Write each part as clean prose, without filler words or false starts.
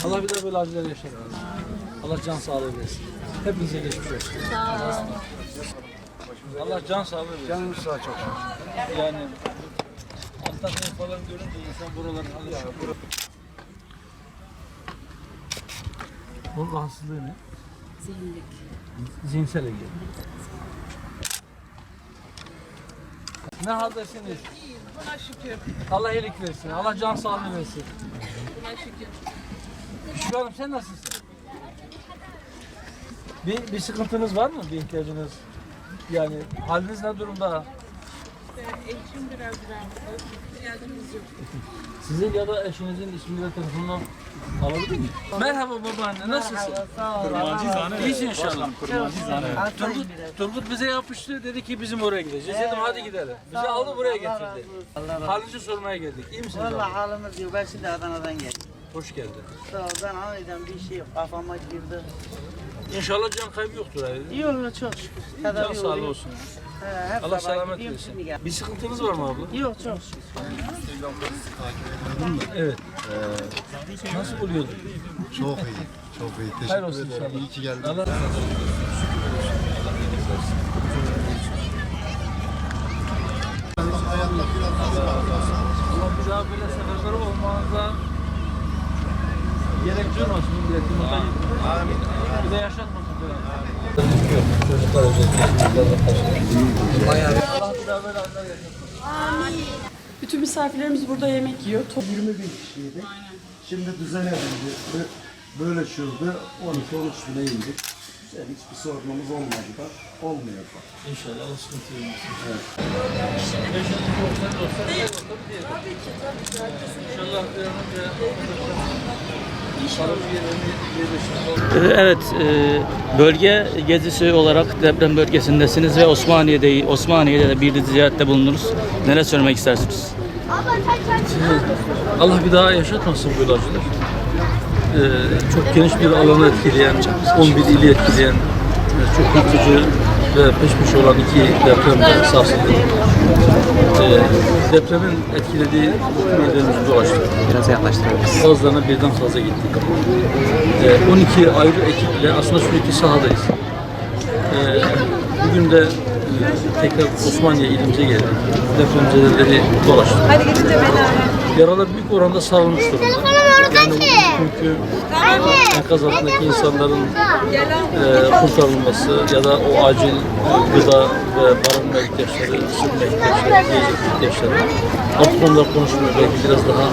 Allah bir daha böyle acılar yaşatmasın. Allah can sağlığı versin. Hepinize geçmiş olsun. Sağ olun. Allah can sağlığı versin. Canımız sağ çok şükür. Yani hastalığı falan görünce insan buraların alıyor. Bunun rahatsızlığı ne? Zihinlik. Zihinsel ilgili. Ne haldesiniz? İyiyim. Buna şükür. Allah iyilik versin. Allah can sağlığı versin. Buna şükür. Şükür Hanım sen nasılsın? Bir sıkıntınız var mı? Bir ihtiyacınız? Yani haliniz ne durumda? Eşim biraz rahatsız. İhtiyacımız yok. Sizin ya da eşinizin ismini ve telefonunu alabilir miyim? Merhaba babaanne, nasılsın? Sağ ol. İyisin inşallah. Turgut, Turgut bize yapıştı, dedi ki bizim oraya gideceğiz. Dedim hadi gidelim. Bizi aldı buraya getirdi. Halinizi sormaya geldik. İyi misiniz Valla abi? halimiz yok. Ben şimdi Adana'dan geldim. Hoş geldin. Sağ ol. Ben anlayacağım bir şey yok. Kafama girdi. İnşallah can kaybı yoktur abi. İyi olur çok şükür. Can Tedavi sağlığı oluyor. olsun. Hep Allah sabah selamet gidiyorum, versin. şimdi gel. Bir sıkıntınız var mı abla? Yok çok şükür. Evet. Nasıl oluyordu? Çok iyi. Çok iyi. Hayır Teşekkür olsun ederim. inşallah. İyi ki geldin. Allah Allah bir daha böyle seferber olmanıza gerek duymasın milletimize. Amin. Bir de yaşatmasın böyle. Çocuklar Allah bir daha böyle anlar yaşatmasın. Bütün misafirlerimiz burada yemek yiyor. 20 bin kişiydi. Şimdi düzene bindi. Böyle şurada 12-13 bine indik. Güzel, hiçbir sorunumuz olmadı da olmuyor da. İnşallah Allah sıkıntı vermesin. Evet. Yaşadık olsa tabii ki. İnşallah bir an önce Evet, bölge gezisi olarak deprem bölgesindesiniz ve Osmaniye'de de bir ziyarette bulundunuz. Neler söylemek istersiniz? Allah bir daha yaşatmasın böyle acılar. Çok geniş bir alanı etkileyen, 11 ili etkileyen, çok yıkıcı ve peş peşe olan iki depremde sarsıldı. Depremin etkilediği bütün illerimizi dolaştık. Biraz yaklaştırabiliriz. Bazılarına birden fazla gittik. 12 ayrı ekiple aslında sürekli sahadayız. Bugün de tekrar Osmaniye ilimize geldik. Depremzedeleri dolaştık. Yaralar büyük oranda sarılmış durumda. Yani çünkü enkaz altındaki insanların kurtarılması ya da o acil gıda ve barınma ihtiyaçları, ısınma ihtiyaçları, yiyecek ihtiyaçları. Artık onlar konuşmuyor. Belki biraz daha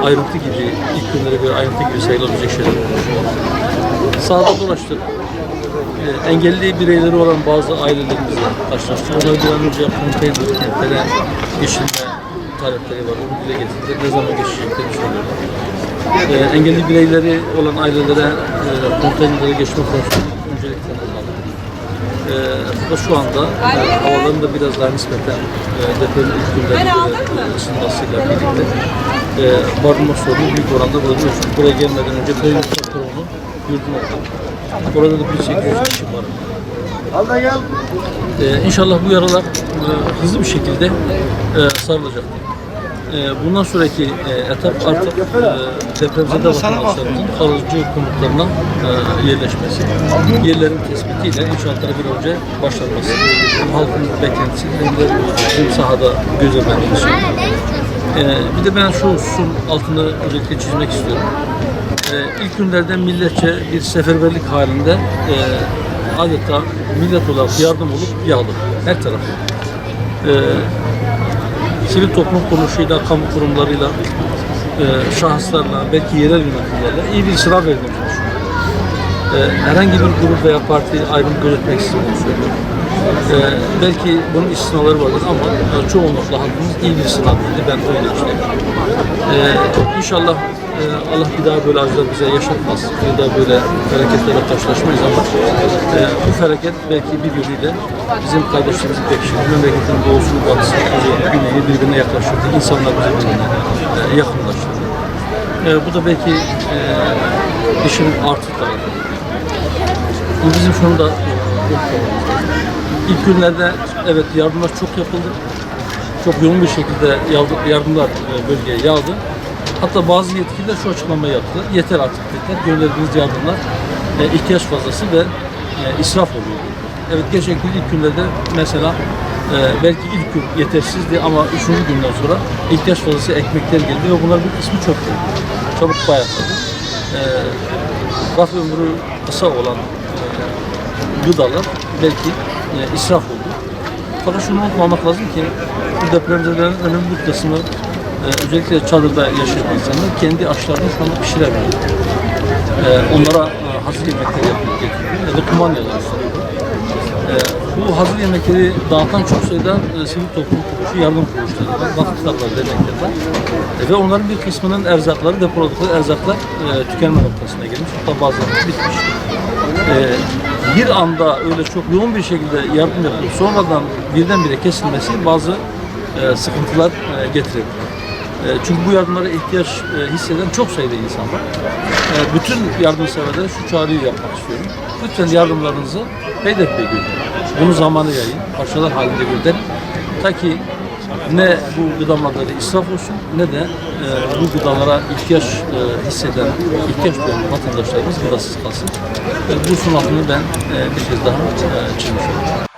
ayrıntı gibi, ilk günlere göre ayrıntı gibi sayılabilecek şeyler konuşuyor. Sahada dolaştık. Engelli bireyleri olan bazı ailelerimizle karşılaştık. Onları bir an önce konteyner kentlere geçirme talepleri var. Onu dile getirdiler. Ne zaman geçeceklerini söylüyorlar. Engelli bireyleri olan ailelere konteynerlere geçme konusunda öncelikle alınmalı. Fakat şu anda havaların da biraz daha nispeten depremin ilk günlerinde ısınmasıyla birlikte barınma sorunu büyük oranda burada mevcut. Buraya gelmeden önce Beylik Topluğu'nun yurdunu okuduk. Orada da 1800 kişi var. İnşallah bu yaralar hızlı bir şekilde sarılacak. Bundan sonraki etap artık depremzede vatandaşlarımızın kalıcı konutlarına yerleşmesi. Yerlerin tespitiyle inşaatlara bir önce başlanması. Halkın beklentisi hem de bizim sahada gözlemlenmesi. Bir de ben şu hususun altını özellikle çizmek istiyorum. İlk günlerden milletçe bir seferberlik halinde adeta millet olarak yardım olup yağdı her taraf. Sivil toplum kuruluşuyla, kamu kurumlarıyla, şahıslarla, belki yerel yönetimlerle iyi bir sınav vermeye çalışıyor. Herhangi bir grup veya parti ayrım gözetmeksizin bunu söylüyor. Belki bunun istisnaları vardır ama çoğunlukla halkımız iyi bir sınav verdi. Ben öyle düşünüyorum. İnşallah Allah bir daha böyle acılar bize yaşatmaz. Bir daha böyle felaketlerle karşılaşmayız ama bu felaket belki bir yönüyle bizim kardeşliğimizi pekiştirdi. Memleketin doğusunu, batısını, güneyi birbirine yaklaştırdı. İnsanlar birbirine yakınlaştırdı. Bu da belki işin artı tarafı. Bu bizim şunu da unutmamamız lazım. İlk günlerde evet yardımlar çok yapıldı. çok yoğun bir şekilde yardımlar bölgeye yağdı. Hatta bazı yetkililer şu açıklamayı yaptılar. Yeter artık dediler. Gönderdiğiniz yardımlar ihtiyaç fazlası ve israf oluyor. Evet, gerçekten ilk günlerde mesela belki ilk gün yetersizdi ama 3. günden sonra ihtiyaç fazlası ekmekler geldi ve bunlar bir kısmı çöktü. Çabuk bayatladı. Raf ömrü kısa olan gıdalar belki israf oldu. Fakat şunu unutmamak lazım ki bu depremzedelerin önemli bir kısmı özellikle çadırda yaşayan insanlar kendi aşlarını şu anda pişiremiyor. Onlara hazır yemekler yapıp getiriyor ya da kumanyalar istiyor. Bu hazır yemekleri dağıtan çok sayıda sivil toplum kuruluşu, yardım kuruluşları var, vakıf kitapları, dernekler var. Ve onların bir kısmının erzakları, depoladıkları erzaklar tükenme noktasına gelmiş. Hatta bazıları bitmiş. Bir anda öyle çok yoğun bir şekilde yardım yapılıp sonradan birdenbire kesilmesi bazı sıkıntılar getirebilir. Çünkü bu yardımlara ihtiyaç hisseden çok sayıda insan var. Bütün yardımseverlere şu çağrıyı yapmak istiyorum. Lütfen yardımlarınızı peyderpey gönderin. Bunu zamanı yayın, parçalar halinde gönderin. Ta ki ne bu gıda maddeleri israf olsun ne de bu gıdalara ihtiyaç hisseden, ihtiyaç duyan vatandaşlarımız gıdasız kalsın. Bu sunum altını ben bir kez daha çizmiş oldum.